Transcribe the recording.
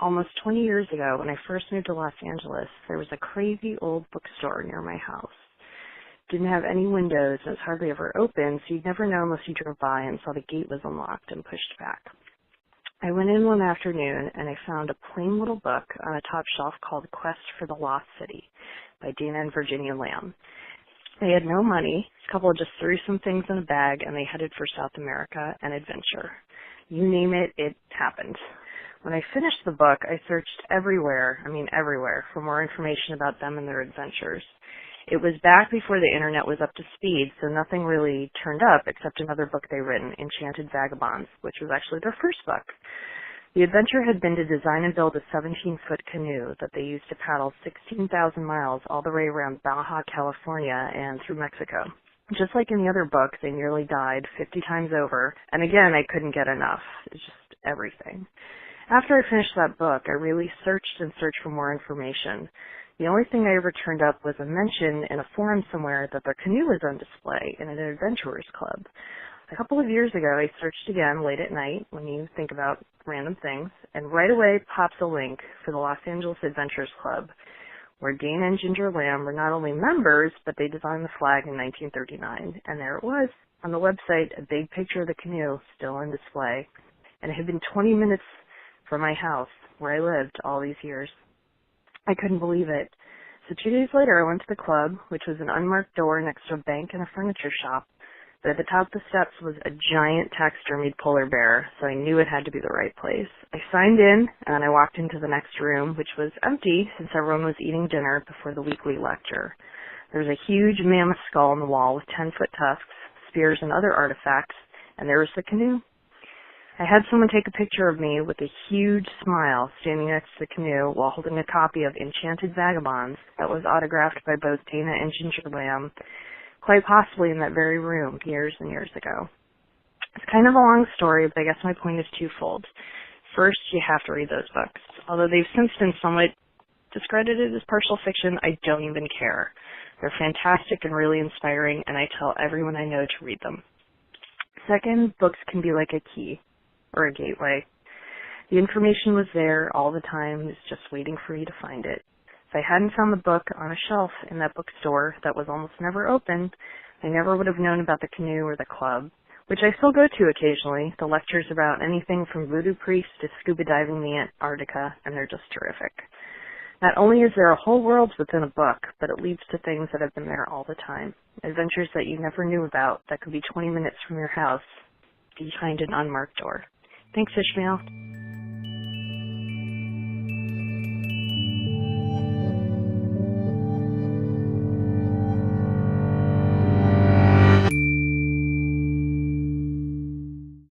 Almost 20 years ago, when I first moved to Los Angeles, there was a crazy old bookstore near my house. Didn't have any windows and was hardly ever open, so you'd never know unless you drove by and saw the gate was unlocked and pushed back. I went in one afternoon and I found a plain little book on a top shelf called Quest for the Lost City by Dana and Virginia Lamb. They had no money. The couple just threw some things in a bag and they headed for South America and adventure. You name it, it happened. When I finished the book, I searched everywhere, for more information about them and their adventures. It was back before the internet was up to speed, so nothing really turned up except another book they'd written, Enchanted Vagabonds, which was actually their first book. The adventure had been to design and build a 17-foot canoe that they used to paddle 16,000 miles all the way around Baja, California, and through Mexico. Just like in the other book, they nearly died 50 times over, and again, I couldn't get enough. It's just everything. After I finished that book, I really searched for more information. The only thing I ever turned up was a mention in a forum somewhere that their canoe was on display in an adventurers club. A couple of years ago, I searched again late at night when you think about random things, and right away pops a link for the Los Angeles Adventurers Club, where Dana and Ginger Lamb were not only members, but they designed the flag in 1939. And there it was, on the website, a big picture of the canoe still on display. And it had been 20 minutes from my house, where I lived all these years. I couldn't believe it. So 2 days later, I went to the club, which was an unmarked door next to a bank and a furniture shop. But at the top of the steps was a giant taxidermied polar bear, so I knew it had to be the right place. I signed in, and I walked into the next room, which was empty since everyone was eating dinner before the weekly lecture. There was a huge mammoth skull on the wall with 10-foot tusks, spears, and other artifacts, and there was the canoe. I had someone take a picture of me with a huge smile standing next to the canoe while holding a copy of Enchanted Vagabonds that was autographed by both Dana and Ginger Lamb, quite possibly in that very room years and years ago. It's kind of a long story, but I guess my point is twofold. First, you have to read those books. Although they've since been somewhat discredited as partial fiction, I don't even care. They're fantastic and really inspiring, and I tell everyone I know to read them. Second, books can be like a key or a gateway. The information was there all the time, it's just waiting for you to find it. If I hadn't found the book on a shelf in that bookstore that was almost never open, I never would have known about the canoe or the club, which I still go to occasionally. The lectures about anything from voodoo priests to scuba diving in the Antarctica, and they're just terrific. Not only is there a whole world within a book, but it leads to things that have been there all the time. Adventures that you never knew about that could be 20 minutes from your house behind an unmarked door. Thanks, Ishmael.